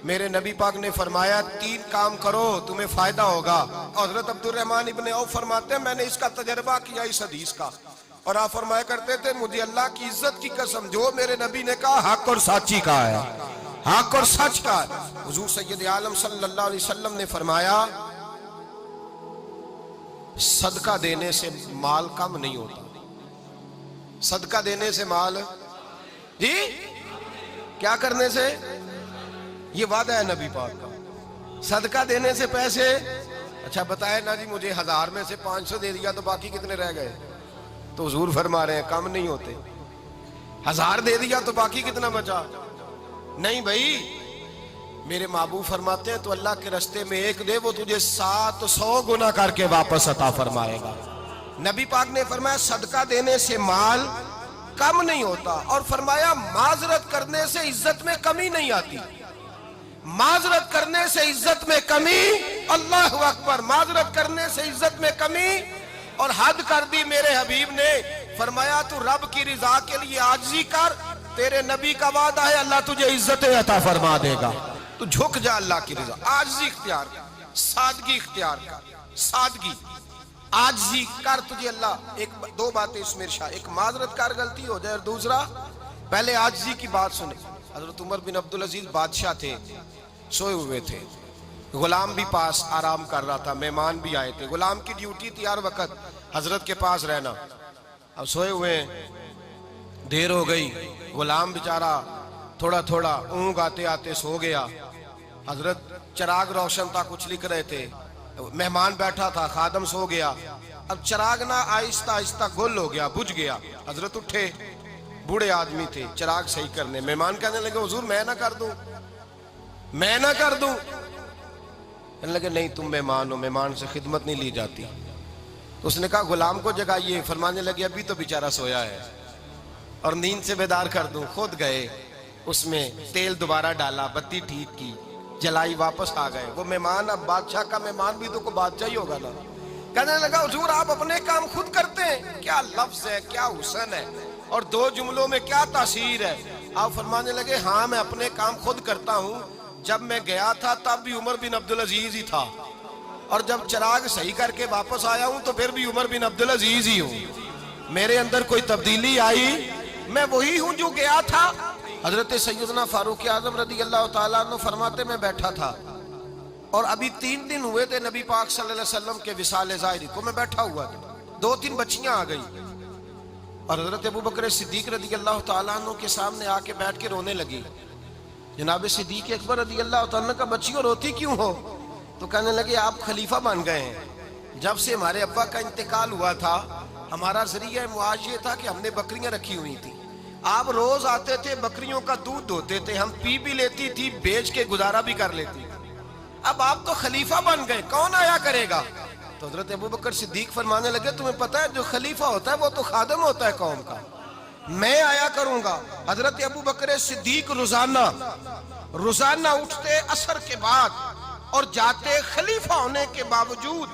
میرے نبی پاک نے فرمایا 3 کام کرو تمہیں فائدہ ہوگا. حضرت عبدالرحمن ابن عوف فرماتے ہیں میں نے اس کا تجربہ کیا اس حدیث کا, اور آپ فرمایا کرتے تھے مجھے اللہ کی عزت کی قسم جو میرے نبی نے کہا حق اور سچی کہا ہے, حق اور سچ کا. حضور سید عالم صلی اللہ علیہ وسلم نے فرمایا صدقہ دینے سے مال کم نہیں ہوتا. صدقہ دینے سے مال جی کیا کرنے سے, یہ وعدہ ہے نبی پاک کا. صدقہ دینے سے پیسے, اچھا بتائے نا جی مجھے 1000 میں سے 500 دے دیا تو باقی کتنے رہ گئے, تو حضور فرما رہے ہیں کم نہیں ہوتے. 1000 دے دیا تو باقی کتنا بچا, نہیں بھائی. میرے محبوب فرماتے ہیں تو اللہ کے رستے میں 1 دے وہ تجھے 700 گنا کر کے واپس عطا فرمائے گا. نبی پاک نے فرمایا صدقہ دینے سے مال کم نہیں ہوتا, اور فرمایا معذرت کرنے سے عزت میں کمی نہیں آتی. معذرت کرنے سے عزت میں کمی, اللہ اکبر, معذرت کرنے سے عزت میں کمی. اور حد کر دی میرے حبیب نے, فرمایا تو رب کی رضا کے لیے عاجزی کر, تیرے نبی کا وعدہ ہے اللہ تجھے عزت عطا فرما دے گا. تو جھک جا اللہ کی رضا, عاجزی اختیار کر, سادگی اختیار کر, سادگی عاجزی کر, تجھے اللہ 2 باتیں اس میں ارشاد, ایک معذرت کر غلطی ہو جائے, اور دوسرا پہلے عاجزی کی بات سنے. حضرت عمر بن عبدالعزیز بادشاہ تھے, سوئے ہوئے تھے, غلام بھی پاس آرام کر رہا تھا, مہمان بھی آئے تھے. غلام کی ڈیوٹی تھی ہر وقت حضرت کے پاس رہنا. اب سوئے ہوئے دیر ہو گئی, غلام بیچارہ تھوڑا تھوڑا اونگ آتے آتے سو گیا. حضرت چراغ روشن تھا, کچھ لکھ رہے تھے, مہمان بیٹھا تھا, خادم سو گیا. اب چراغ نہ آہستہ آہستہ گل ہو گیا, بجھ گیا. حضرت اٹھے, بوڑھے آدمی تھے, چراغ صحیح کرنے. مہمان کہنے لگے حضور میں نہ کر دوں, میں نہ کر دوں. کہنے لگے نہیں تم مہمان ہو, مہمان سے خدمت نہیں لی جاتی. تو اس نے کہا غلام کو جگائیے. فرمانے لگے ابھی تو بیچارہ سویا ہے اور نیند سے بیدار کر دوں. خود گئے, اس میں تیل دوبارہ ڈالا, بتی ٹھیک کی, جلائی, واپس آ گئے. وہ مہمان, اب بادشاہ کا مہمان بھی تو کوئی بادشاہ ہی ہوگا نا. کہنے لگا حضور آپ اپنے کام خود کرتے ہیں, کیا لفظ ہے, کیا حسن ہے, اور 2 جملوں میں کیا تاثیر ہے. آپ فرمانے لگے ہاں میں اپنے کام خود کرتا ہوں. جب میں گیا تھا تب بھی عمر بن عبدالعزیز ہی تھا, اور جب چراغ صحیح کر کے واپس آیا ہوں تو پھر بھی عمر بن عبدالعزیز ہی ہوں. میرے اندر کوئی تبدیلی آئی, میں وہی ہوں جو گیا تھا. حضرت سیدنا فاروق اعظم رضی اللہ تعالیٰ عنہ فرماتے میں بیٹھا تھا, اور ابھی 3 دن ہوئے تھے نبی پاک صلی اللہ علیہ وسلم کے وصال ظاہری کو. میں بیٹھا ہوا تھا, 2-3 بچیاں آ گئی, اور حضرت ابو بکر صدیق رضی اللہ تعالیٰ عنہ کے سامنے آ کے بیٹھ کے رونے لگی. جناب صدیق اکبر رضی اللہ تعالیٰ عنہ کا بچیوں روتی کیوں ہو؟ تو کہنے لگے آپ خلیفہ بن گئے ہیں. جب سے ہمارے ابا کا انتقال ہوا تھا ہمارا ذریعہ معاش یہ تھا کہ ہم نے بکریاں رکھی ہوئی تھی. آپ روز آتے تھے, بکریوں کا دودھ دھوتے تھے, ہم پی بھی لیتی تھی, بیچ کے گزارا بھی کر لیتی. اب آپ تو خلیفہ بن گئے, کون آیا کرے گا؟ تو حضرت ابو بکر صدیق فرمانے لگے تمہیں پتہ ہے جو خلیفہ ہوتا ہے وہ تو خادم ہوتا ہے قوم کا, میں آیا کروں گا. حضرت ابو بکر صدیق روزانہ اٹھتے عصر کے بعد اور جاتے, خلیفہ ہونے کے باوجود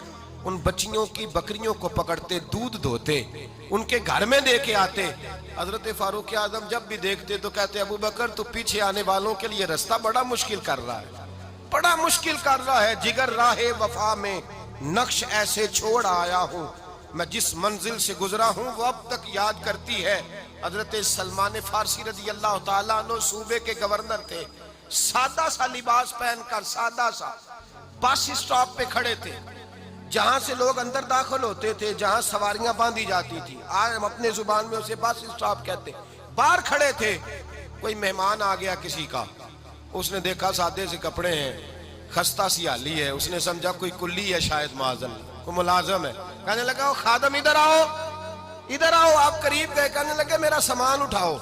ان بچیوں کی بکریوں کو پکڑتے, دودھ دھوتے, ان کے گھر میں دے کے آتے. حضرت فاروق اعظم جب بھی دیکھتے تو کہتے ابو بکر تو پیچھے آنے والوں کے لیے رستہ بڑا مشکل کر رہا ہے, بڑا مشکل کر رہا ہے. جگر راہ وفا میں نقش ایسے چھوڑ آیا ہوں, میں جس منزل سے گزرا ہوں وہ اب تک یاد کرتی ہے. حضرت سلمان فارسی رضی اللہ تعالیٰ عنہ صوبے کے گورنر تھے, سادہ سا لباس پہن کر, سادہ سا, بس اسٹاپ پہ کھڑے تھے, جہاں سے لوگ اندر داخل ہوتے تھے, جہاں سواریاں باندھی جاتی تھی, آج ہم اپنے زبان میں اسے بس اسٹاپ کہتے. باہر کھڑے تھے, کوئی مہمان آ گیا کسی کا, اس نے دیکھا سادے سے کپڑے ہیں, خستہ سی حالی ہے, اس نے سمجھا کوئی کلی ہے شاید, معاذاللہ کوئی ملازم ہے. کہنے لگا خادم ادھر آؤ, ادھر آؤ. آپ قریب گئے, کہنے لگے میرا سامان اٹھاؤ.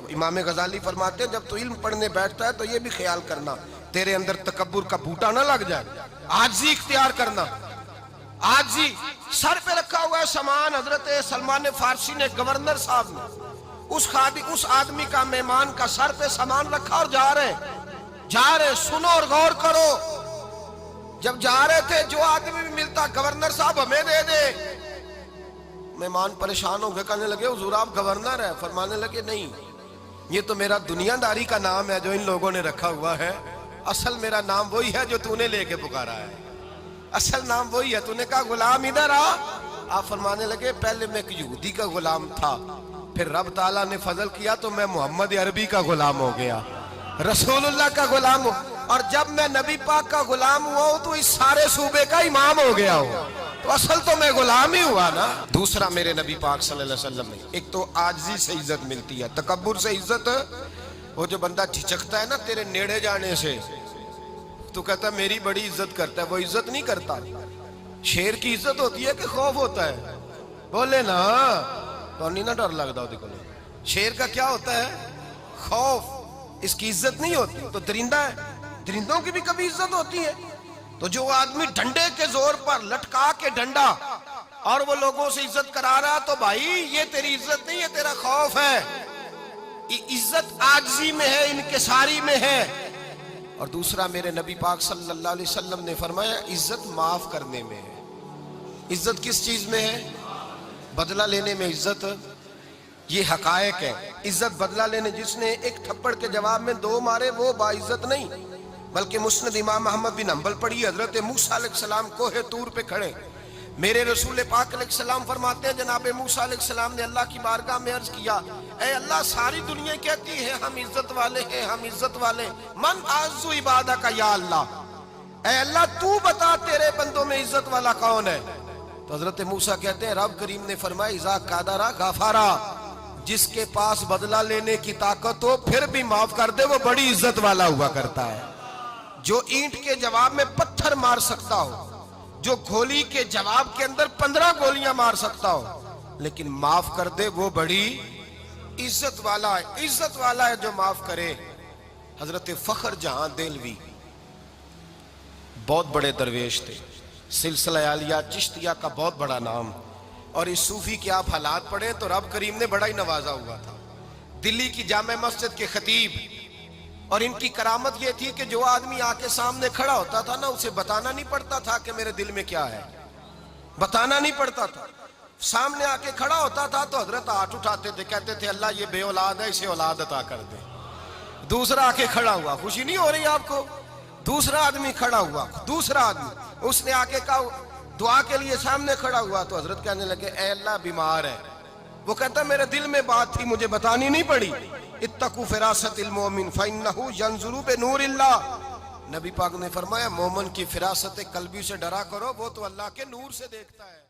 امام غزالی فرماتے ہیں جب تو علم پڑھنے بیٹھتا ہے تو یہ بھی خیال کرنا تیرے اندر تکبر کا بوٹا نہ لگ جائے, عاجزی اختیار کرنا. عاجزی, سر پہ رکھا ہوا ہے سامان. حضرت سلمان فارسی نے, گورنر صاحب نے, اس آدمی کا, مہمان کا سر پہ سامان رکھا اور جا رہے. سنو اور غور کرو. جب جا رہے تھے جو آدمی بھی ملتا گورنر صاحب ہمیں دے دے. مہمان پریشان ہو گئے, کہنے لگے حضور آپ گورنر ہیں؟ فرمانے لگے نہیں, یہ تو میرا دنیا داری کا نام ہے جو ان لوگوں نے رکھا ہوا ہے، اصل میرا نام وہی ہے جو تو نے لے کے پکارا ہے، اصل نام وہی ہے۔ تو نے کہا غلام ادھر آ، آپ فرمانے لگے پہلے میں ایک یہودی کا غلام تھا، پھر رب تعالیٰ نے فضل کیا تو میں محمد عربی کا غلام ہو گیا، رسول اللہ کا غلام ہو، اور جب میں نبی پاک کا غلام ہوا ہوں تو اس سارے صوبے کا امام ہو گیا ہوں، تو اصل تو میں غلام ہی ہوا نا۔ دوسرا میرے نبی پاک صلی اللہ علیہ وسلم نے، ایک تو عاجزی سے عزت ملتی ہے، تکبر سے عزت، وہ جو بندہ جھجکتا ہے نا تیرے نیڑے جانے سے، تو کہتا ہے میری بڑی عزت کرتا ہے، وہ عزت نہیں کرتا۔ شیر کی عزت ہوتی ہے کہ خوف ہوتا ہے؟ بولے نا، تو نہیں نہ ڈر لگتا ہوتی کو۔ شیر کا کیا ہوتا ہے؟ خوف، اس کی عزت نہیں ہوتی۔ تو درندہ ہے، درندوں کی بھی کبھی عزت ہوتی ہے؟ تو جو آدمی ڈنڈے کے زور پر لٹکا کے ڈنڈا اور وہ لوگوں سے عزت کرا رہا، تو بھائی یہ تیری عزت نہیں، یہ تیرا خوف ہے۔ عزت عاجزی میں ہے، انکساری میں ہے۔ اور دوسرا میرے نبی پاک صلی اللہ علیہ وسلم نے فرمایا عزت معاف کرنے میں ہے۔ عزت کس چیز میں ہے؟ بدلہ لینے میں عزت، یہ حقائق ہے۔ عزت بدلہ لینے، جس نے ایک تھپڑ کے جواب میں 2 مارے وہ باعزت نہیں، بلکہ مسند امام احمد بن حنبل پڑھی، حضرت موسیٰ علیہ السلام کوہ طور پہ کھڑے، میرے رسول پاک علیہ السلام فرماتے ہیں جناب موسیٰ علیہ السلام نے اللہ کی بارگاہ میں عرض کیا، اے اللہ ساری دنیا کہتی ہے ہم عزت والے ہیں، ہم عزت والے، من اعز عبادک یا اللہ، اے اللہ تو بتا تیرے بندوں میں عزت والا کون ہے؟ تو حضرت موسیٰ کہتے ہیں رب کریم نے فرمایا اذا قادرا غفارا، جس کے پاس بدلہ لینے کی طاقت ہو پھر بھی معاف کر دے وہ بڑی عزت والا ہوا کرتا ہے۔ جو اینٹ کے جواب میں پتھر مار سکتا ہو، جو گولی کے جواب کے اندر 15 گولیاں مار سکتا ہو لیکن معاف کر دے وہ بڑی عزت والا ہے۔ عزت والا ہے جو معاف کرے۔ حضرت فخر جہاں دہلوی بہت بڑے درویش تھے، سلسلہ عالیہ چشتیہ کا بہت بڑا نام، اور اس صوفی کے آپ حالات پڑھیں تو رب کریم نے بڑا ہی نوازا ہوا تھا۔ دلی کی جامع مسجد کے خطیب، اور ان کی کرامت یہ تھی کہ جو آدمی آ کے سامنے کھڑا ہوتا تھا نا اسے بتانا نہیں پڑتا تھا کہ میرے دل میں کیا ہے، بتانا نہیں پڑتا تھا۔ سامنے آ کے کھڑا ہوتا تھا تو حضرت ہاتھ اٹھاتے تھے، کہتے تھے اللہ یہ بے اولاد ہے اسے اولاد عطا کر دے۔ دوسرا آ کے کھڑا ہوا، خوشی نہیں ہو رہی آپ کو؟ دوسرا آدمی کھڑا ہوا، دوسرا آدمی، اس نے آ کے کہا دعا کے لیے سامنے کھڑا ہوا تو حضرت کہنے لگے اے اللہ بیمار ہے، وہ کہتا میرے دل میں بات تھی مجھے بتانی نہیں پڑی، اتقوا فراست المومن فإنہ ینظر بنور اللہ، نبی پاک نے فرمایا مومن کی فراست قلبی سے ڈرا کرو، وہ تو اللہ کے نور سے دیکھتا ہے۔